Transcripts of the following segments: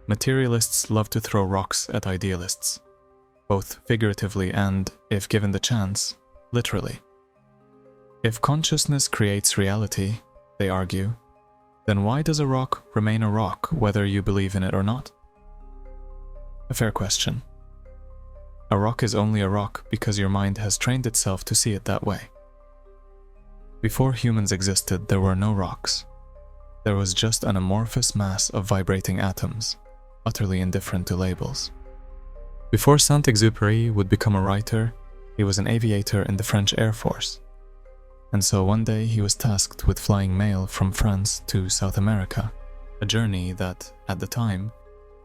Materialists love to throw rocks at idealists, both figuratively and, if given the chance, literally. If consciousness creates reality, they argue, then why does a rock remain a rock whether you believe in it or not? A fair question. A rock is only a rock because your mind has trained itself to see it that way. Before humans existed, there were no rocks. There was just an amorphous mass of vibrating atoms, utterly indifferent to labels. Before Saint-Exupéry would become a writer, he was an aviator in the French Air Force. And so one day he was tasked with flying mail from France to South America, a journey that, at the time,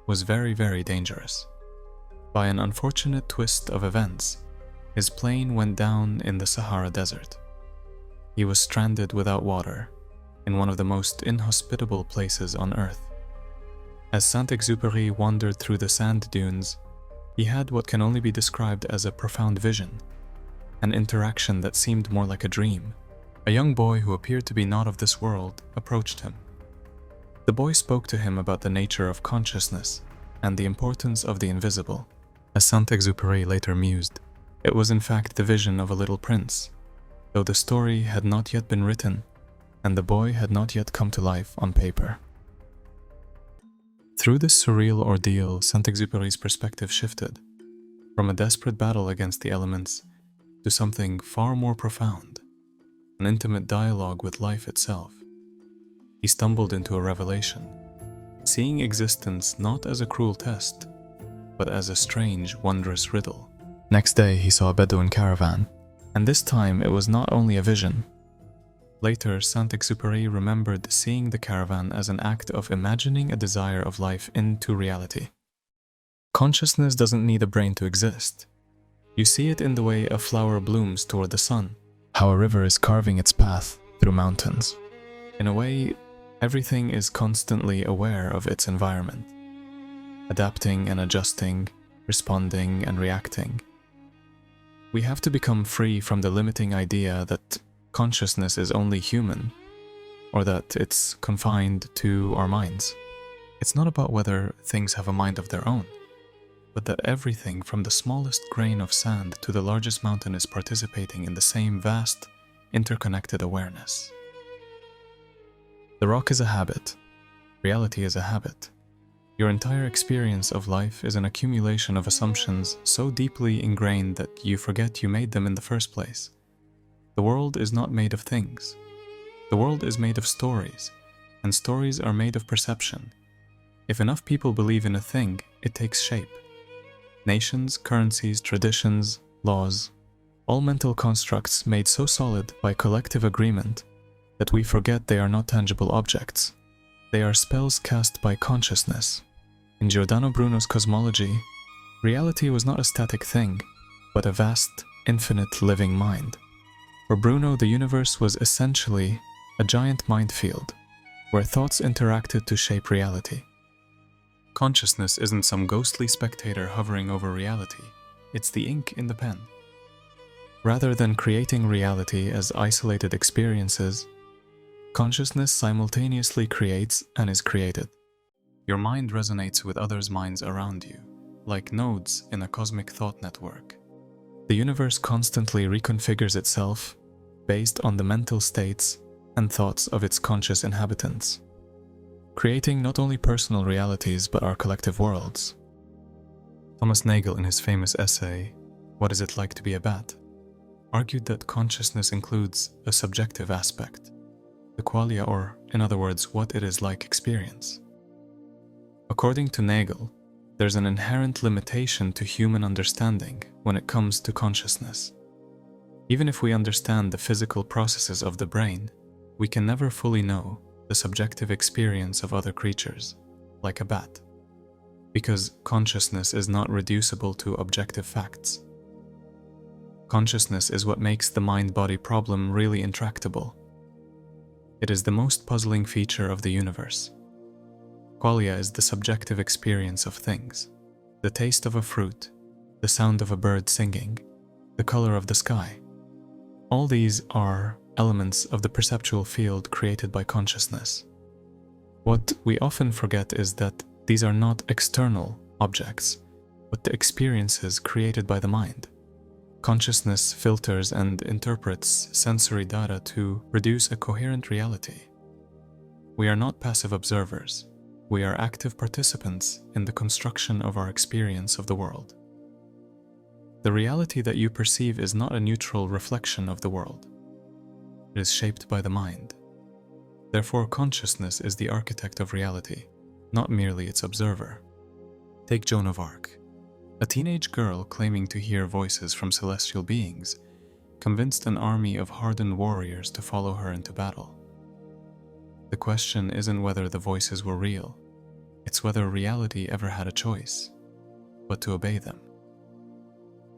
was very, very dangerous. By an unfortunate twist of events, his plane went down in the Sahara Desert. He was stranded without water, in one of the most inhospitable places on Earth. As Saint-Exupéry wandered through the sand dunes, he had what can only be described as a profound vision, an interaction that seemed more like a dream. A young boy who appeared to be not of this world approached him. The boy spoke to him about the nature of consciousness and the importance of the invisible. As Saint-Exupéry later mused, it was in fact the vision of a little prince, though the story had not yet been written and the boy had not yet come to life on paper. Through this surreal ordeal, Saint-Exupéry's perspective shifted from a desperate battle against the elements to something far more profound, an intimate dialogue with life itself. He stumbled into a revelation, seeing existence not as a cruel test, but as a strange, wondrous riddle. Next day, he saw a Bedouin caravan, and this time it was not only a vision. Later, Saint-Exupéry remembered seeing the caravan as an act of imagining a desire of life into reality. Consciousness doesn't need a brain to exist. You see it in the way a flower blooms toward the sun, how a river is carving its path through mountains. In a way, everything is constantly aware of its environment, adapting and adjusting, responding and reacting. We have to become free from the limiting idea that consciousness is only human, or that it's confined to our minds. It's not about whether things have a mind of their own, but that everything from the smallest grain of sand to the largest mountain is participating in the same vast, interconnected awareness. The rock is a habit. Reality is a habit. Your entire experience of life is an accumulation of assumptions so deeply ingrained that you forget you made them in the first place. The world is not made of things. The world is made of stories, and stories are made of perception. If enough people believe in a thing, it takes shape. Nations, currencies, traditions, laws, all mental constructs made so solid by collective agreement that we forget they are not tangible objects. They are spells cast by consciousness. In Giordano Bruno's cosmology, reality was not a static thing, but a vast, infinite living mind. For Bruno, the universe was essentially a giant mind field, where thoughts interacted to shape reality. Consciousness isn't some ghostly spectator hovering over reality, it's the ink in the pen. Rather than creating reality as isolated experiences, consciousness simultaneously creates and is created. Your mind resonates with others' minds around you, like nodes in a cosmic thought network. The universe constantly reconfigures itself based on the mental states and thoughts of its conscious inhabitants, creating not only personal realities but our collective worlds. Thomas Nagel, in his famous essay, "What is it like to be a bat?", argued that consciousness includes a subjective aspect, the qualia, or, in other words, what it is like experience. According to Nagel, there's an inherent limitation to human understanding when it comes to consciousness. Even if we understand the physical processes of the brain, we can never fully know the subjective experience of other creatures, like a bat, because consciousness is not reducible to objective facts. Consciousness is what makes the mind-body problem really intractable. It is the most puzzling feature of the universe. Qualia is the subjective experience of things, the taste of a fruit, the sound of a bird singing, the color of the sky. All these are elements of the perceptual field created by consciousness. What we often forget is that These are not external objects, but the experiences created by the mind. Consciousness filters and interprets sensory data to produce a coherent reality. We are not passive observers. We are active participants in the construction of our experience of the world. The reality that you perceive is not a neutral reflection of the world. It is shaped by the mind. Therefore, consciousness is the architect of reality, not merely its observer. Take Joan of Arc, a teenage girl claiming to hear voices from celestial beings, convinced an army of hardened warriors to follow her into battle. The question isn't whether the voices were real, it's whether reality ever had a choice, but to obey them.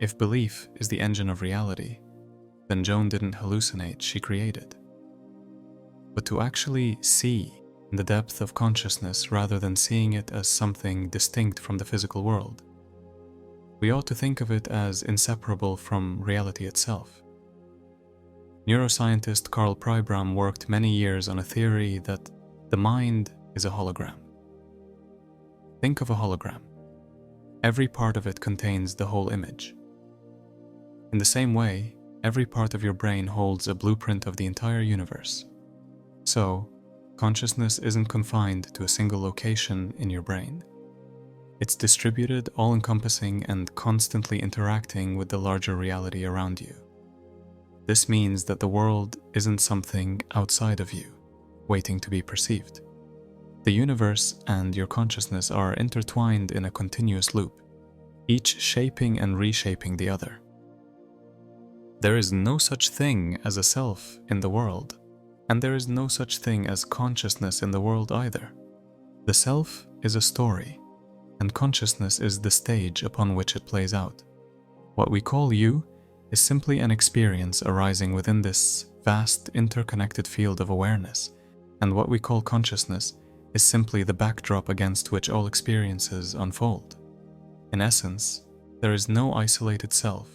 If belief is the engine of reality, then Joan didn't hallucinate, she created. But to actually see in the depth of consciousness rather than seeing it as something distinct from the physical world, we ought to think of it as inseparable from reality itself. Neuroscientist Carl Prybram worked many years on a theory that the mind is a hologram. Think of a hologram. Every part of it contains the whole image. In the same way, every part of your brain holds a blueprint of the entire universe. So, consciousness isn't confined to a single location in your brain. It's distributed, all-encompassing, and constantly interacting with the larger reality around you. This means that the world isn't something outside of you, waiting to be perceived. The universe and your consciousness are intertwined in a continuous loop, each shaping and reshaping the other. There is no such thing as a self in the world, and there is no such thing as consciousness in the world either. The self is a story, and consciousness is the stage upon which it plays out. What we call you is simply an experience arising within this vast interconnected field of awareness, and what we call consciousness is simply the backdrop against which all experiences unfold. In essence, there is no isolated self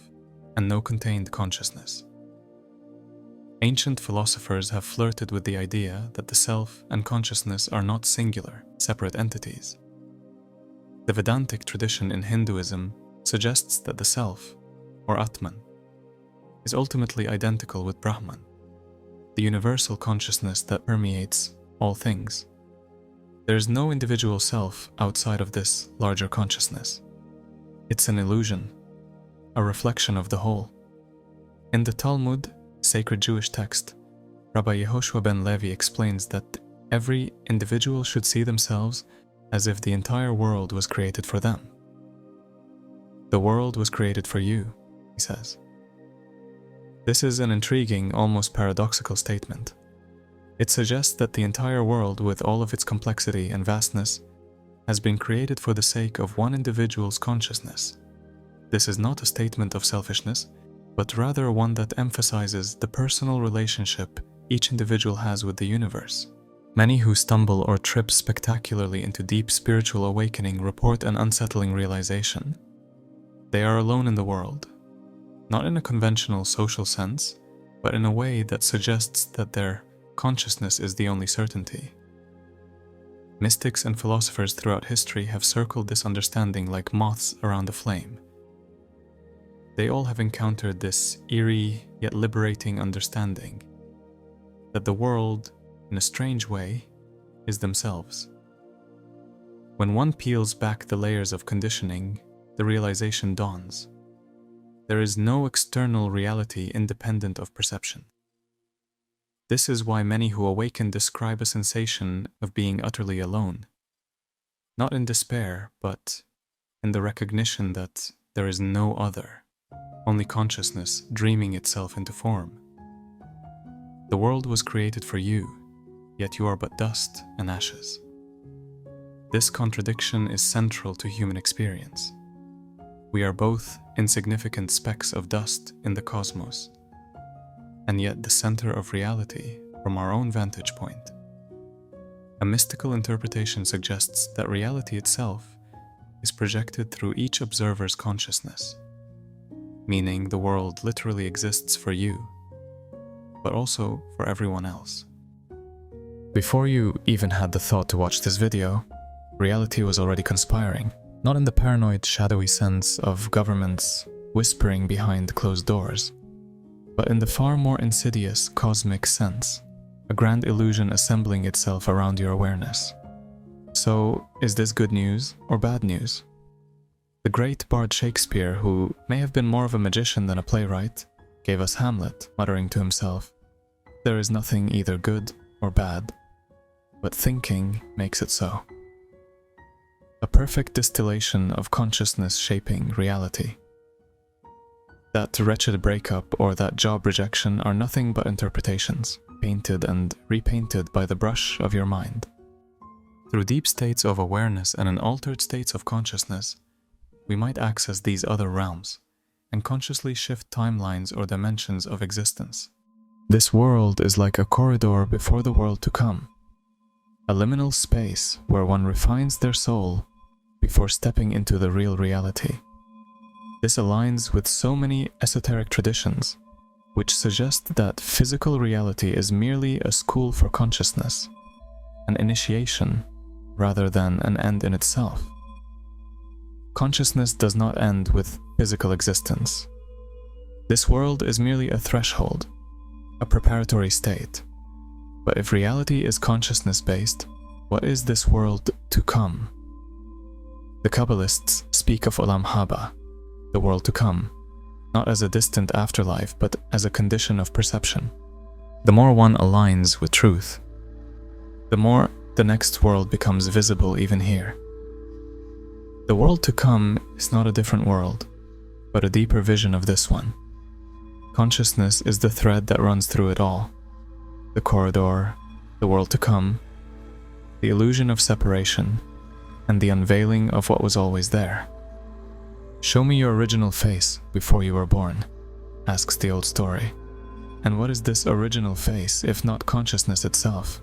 and no contained consciousness. Ancient philosophers have flirted with the idea that the self and consciousness are not singular, separate entities. The Vedantic tradition in Hinduism suggests that the self, or Atman, is ultimately identical with Brahman, the universal consciousness that permeates all things. There is no individual self outside of this larger consciousness. It's an illusion, a reflection of the whole. In the Talmud, sacred Jewish text, Rabbi Yehoshua ben Levi explains that every individual should see themselves as if the entire world was created for them. The world was created for you, he says. This is an intriguing, almost paradoxical statement. It suggests that the entire world, with all of its complexity and vastness, has been created for the sake of one individual's consciousness. This is not a statement of selfishness, but rather one that emphasizes the personal relationship each individual has with the universe. Many who stumble or trip spectacularly into deep spiritual awakening report an unsettling realization. They are alone in the world, not in a conventional social sense, but in a way that suggests that their consciousness is the only certainty. Mystics and philosophers throughout history have circled this understanding like moths around a flame. They all have encountered this eerie yet liberating understanding that the world, in a strange way, is themselves. When one peels back the layers of conditioning, the realization dawns. There is no external reality independent of perception. This is why many who awaken describe a sensation of being utterly alone, not in despair, but in the recognition that there is no other, only consciousness dreaming itself into form. The world was created for you, yet you are but dust and ashes. This contradiction is central to human experience. We are both insignificant specks of dust in the cosmos, and yet the center of reality from our own vantage point. A mystical interpretation suggests that reality itself is projected through each observer's consciousness, meaning the world literally exists for you, but also for everyone else. Before you even had the thought to watch this video, Reality was already conspiring, not in the paranoid, shadowy sense of governments whispering behind closed doors, but in the far more insidious cosmic sense, a grand illusion assembling itself around your awareness. So, is this good news or bad news? The great bard Shakespeare, who may have been more of a magician than a playwright, gave us Hamlet, muttering to himself, "There is nothing either good or bad, but thinking makes it so." A perfect distillation of consciousness shaping reality. That wretched breakup or that job rejection are nothing but interpretations, painted and repainted by the brush of your mind. Through deep states of awareness and in altered states of consciousness, we might access these other realms and consciously shift timelines or dimensions of existence. This world is like a corridor before the world to come, a liminal space where one refines their soul before stepping into the real reality. This aligns with so many esoteric traditions, which suggest that physical reality is merely a school for consciousness, an initiation rather than an end in itself. Consciousness does not end with physical existence. This world is merely a threshold, a preparatory state. But if reality is consciousness-based, what is this world to come? The Kabbalists speak of Olam Haba, the world to come, not as a distant afterlife, but as a condition of perception. The more one aligns with truth, the more the next world becomes visible even here. The world to come is not a different world, but a deeper vision of this one. Consciousness is the thread that runs through it all. The corridor, the world to come, the illusion of separation, and the unveiling of what was always there. "Show me your original face before you were born," asks the old story. And what is this original face if not consciousness itself?